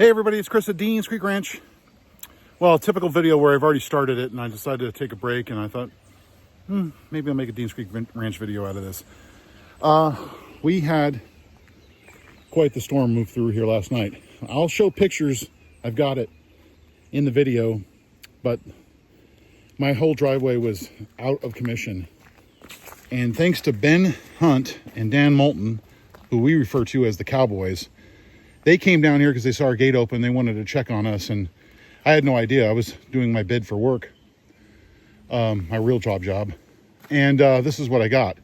Hey everybody, it's Chris at Dean's Creek Ranch. Well, a typical video where I've already started it and I decided to take a break, and I thought, maybe I'll make a Dean's Creek Ranch video out of this. We had quite the storm move through here last night. I'll show pictures, I've got it in the video, but my whole driveway was out of commission. And thanks to Ben Hunt and Dan Moulton, who we refer to as the Cowboys, they came down here because they saw our gate open. They wanted to check on us, and I had no idea. I was doing my bid for work, my real job. And this is what I got.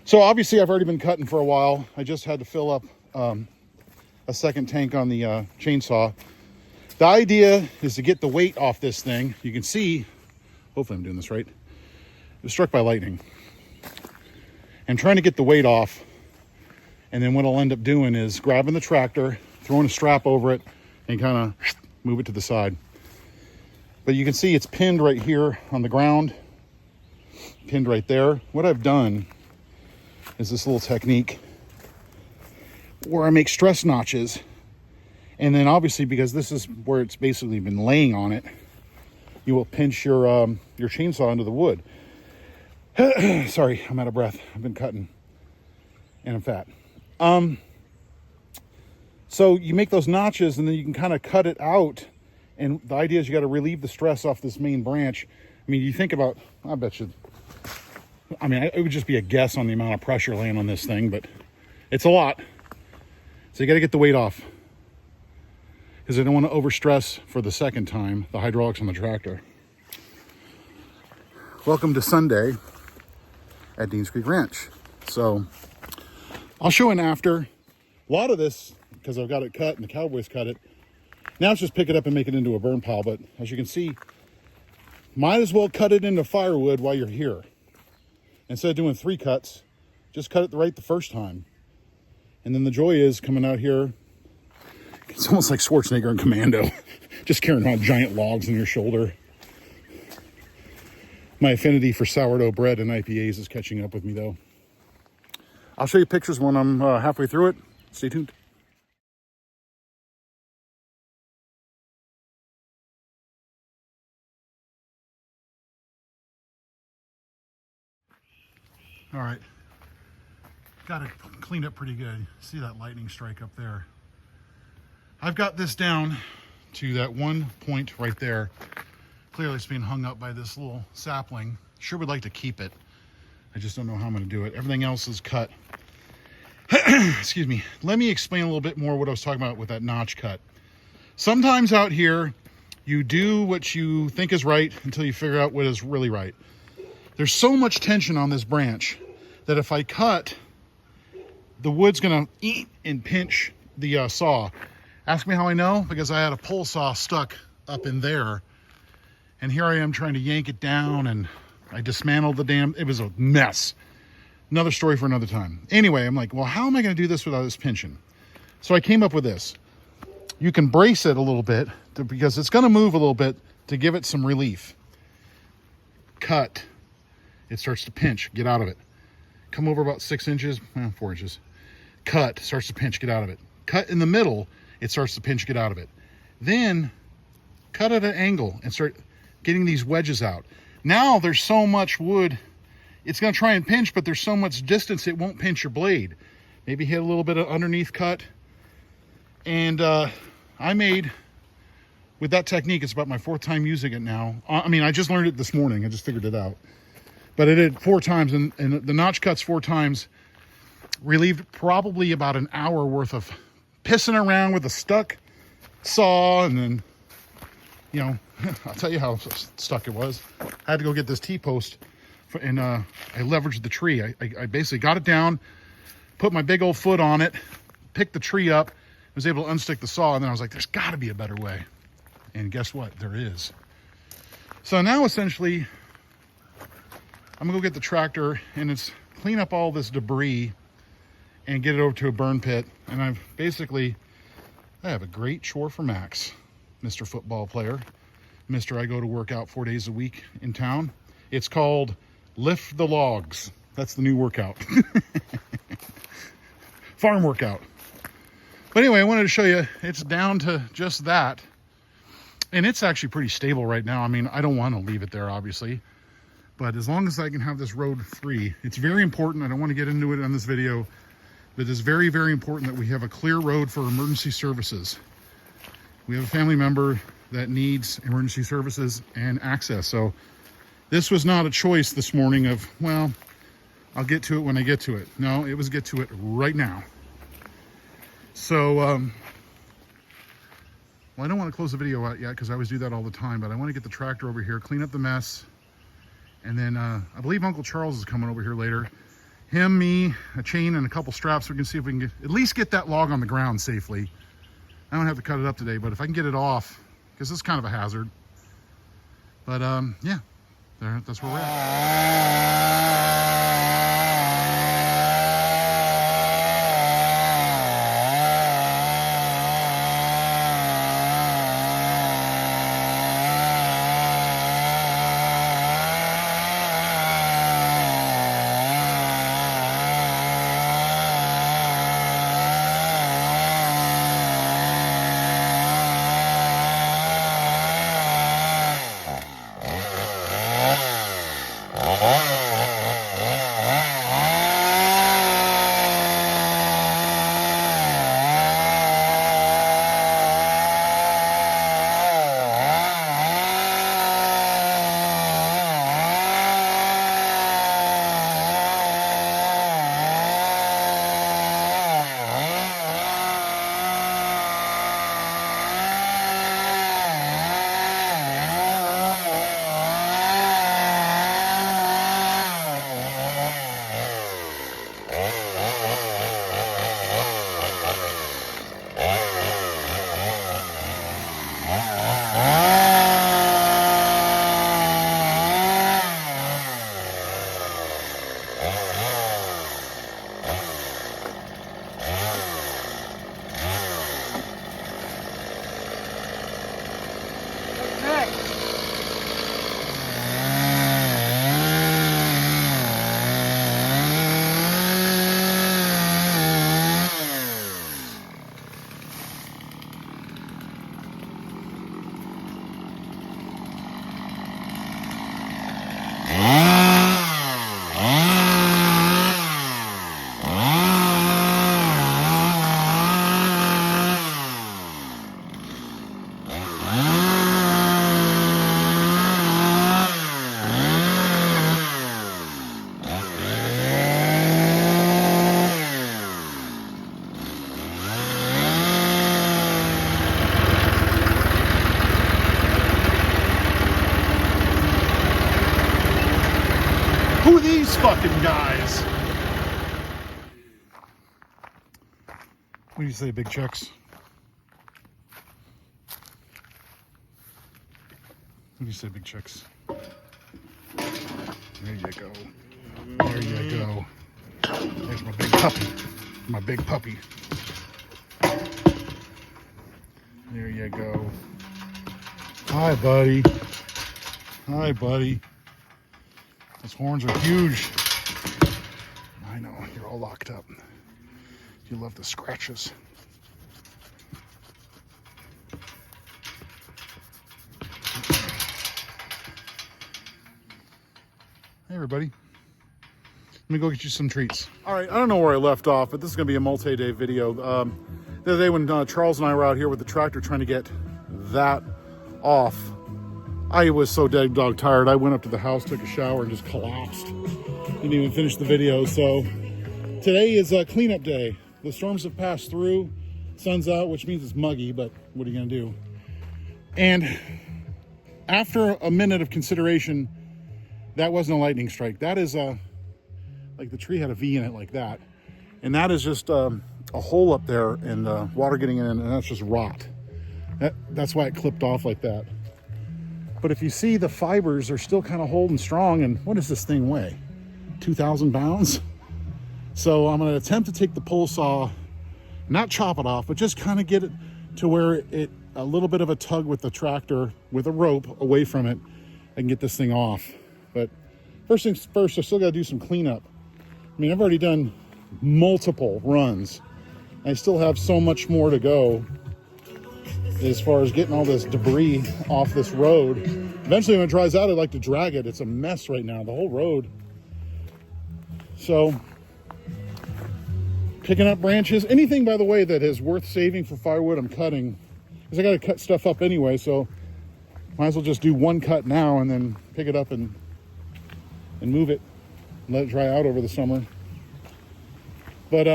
So obviously I've already been cutting for a while. I just had to fill up a second tank on the chainsaw. The idea is to get the weight off this thing. You can see, hopefully I'm doing this right. It was struck by lightning. I'm trying to get the weight off. And then what I'll end up doing is grabbing the tractor, throwing a strap over it, and kind of move it to the side. But you can see it's pinned right here on the ground, pinned right there. What I've done is this little technique where I make stress notches. And then obviously, because this is where it's basically been laying on it, you will pinch your chainsaw into the wood. Sorry, I'm out of breath. I've been cutting and I'm fat. So you make those notches and then you can kind of cut it out. And the idea is you got to relieve the stress off this main branch. I mean, you think about, I bet you, I mean, it would just be a guess on the amount of pressure laying on this thing, but it's a lot. So you got to get the weight off because I don't want to overstress for the second time the hydraulics on the tractor. Welcome to Sunday at Dean's Creek Ranch. So I'll show an after. A lot of this, because I've got it cut and the Cowboys cut it, now it's just pick it up and make it into a burn pile. But as you can see, might as well cut it into firewood while you're here. Instead of doing 3 cuts, just cut it right the first time. And then the joy is coming out here, it's almost like Schwarzenegger in Commando, just carrying around giant logs on your shoulder. My affinity for sourdough bread and IPAs is catching up with me though. I'll show you pictures when I'm halfway through it. Stay tuned. All right, got it cleaned up pretty good. See that lightning strike up there? I've got this down to that one point right there. Clearly it's being hung up by this little sapling. Sure would like to keep it. I just don't know how I'm gonna do it. Everything else is cut. Excuse me. Let me explain a little bit more what I was talking about with that notch cut. Sometimes out here, you do what you think is right until you figure out what is really right. There's so much tension on this branch that if I cut, the wood's gonna eat and pinch the saw. Ask me how I know, because I had a pole saw stuck up in there, and here I am trying to yank it down, and I dismantled the damn, it was a mess. Another story for another time. Anyway, I'm like, well, how am I going to do this without this pinching? So I came up with this. You can brace it a little bit because it's going to move a little bit to give it some relief. Cut. It starts to pinch. Get out of it. Come over about 6 inches, 4 inches. Cut. Starts to pinch. Get out of it. Cut in the middle. It starts to pinch. Get out of it. Then cut at an angle and start getting these wedges out. Now there's so much wood. It's going to try and pinch, but there's so much distance it won't pinch your blade. Maybe hit a little bit of underneath cut. And I made, with that technique, it's about my 4th time using it now. I mean, I just learned it this morning. I just figured it out. But I did 4 times, and the notch cuts 4 times relieved probably about an hour worth of pissing around with a stuck saw. And then, you know, I'll tell you how stuck it was. I had to go get this T-post. And I leveraged the tree. I basically got it down, put my big old foot on it, picked the tree up, was able to unstick the saw, and then I was like, there's got to be a better way. And guess what? There is. So now essentially, I'm going to go get the tractor and it's clean up all this debris and get it over to a burn pit. And I have a great chore for Max, Mr. Football Player. Mr. I go to work out 4 days a week in town. It's called Lift the Logs. That's the new workout. Farm workout. But anyway, I wanted to show you, it's down to just that. And it's actually pretty stable right now. I mean, I don't want to leave it there, obviously. But as long as I can have this road free, it's very important. I don't want to get into it on this video, but it's very, very important that we have a clear road for emergency services. We have a family member that needs emergency services and access. So this was not a choice this morning of, well, I'll get to it when I get to it. No, it was get to it right now. So, well, I don't want to close the video out yet because I always do that all the time, but I want to get the tractor over here, clean up the mess. And then I believe Uncle Charles is coming over here later. Him, me, a chain, and a couple straps. We can see if we can at least get that log on the ground safely. I don't have to cut it up today, but if I can get it off, because it's kind of a hazard. But yeah, that's where we're at. Who are these fucking guys? What do you say, Big Checks? What do you say, Big Chicks? There you go. There you go. There's my big puppy. My big puppy. There you go. Hi, buddy. Hi, buddy. Those horns are huge. I know, you're all locked up. You love the scratches. Hey, everybody. Let me go get you some treats. All right, I don't know where I left off, but this is going to be a multi-day video. The other day when Charles and I were out here with the tractor trying to get that off, I was so dead dog tired. I went up to the house, took a shower, and just collapsed. Didn't even finish the video. So today is a cleanup day. The storms have passed through. Sun's out, which means it's muggy, but what are you going to do? And after a minute of consideration, that wasn't a lightning strike. That is like the tree had a V in it like that. And that is just a hole up there and water getting in, and that's just rot. That's why it clipped off like that. But if you see, the fibers are still kind of holding strong. And what does this thing weigh? 2,000 pounds? So I'm going to attempt to take the pole saw, not chop it off, but just kind of get it to where it a little bit of a tug with the tractor with a rope away from it and get this thing off. But first things first, I still got to do some cleanup. I mean, I've already done multiple runs I still have so much more to go as far as getting all this debris off this road. Eventually when it dries out, I'd like to drag it. It's a mess right now, the whole road. So, picking up branches. Anything, by the way, that is worth saving for firewood, I'm cutting. Because I got to cut stuff up anyway, so might as well just do one cut now and then pick it up and move it and let it dry out over the summer. But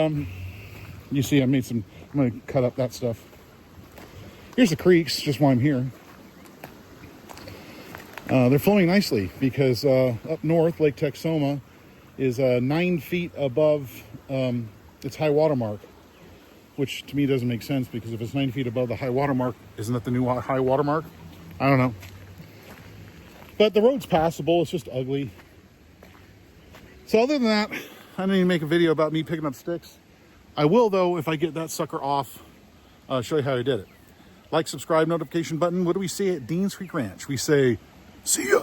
you see, I'm going to cut up that stuff. Here's the creeks, just while I'm here. They're flowing nicely because up north, Lake Texoma is 9 feet above its high water mark, which to me doesn't make sense, because if it's 9 feet above the high water mark, isn't that the new high water mark? I don't know. But the road's passable, it's just ugly. So other than that, I didn't even make a video about me picking up sticks. I will, though, if I get that sucker off, show you how I did it. Like, subscribe, notification button. What do we say at Deans Creek Ranch? We say, see ya.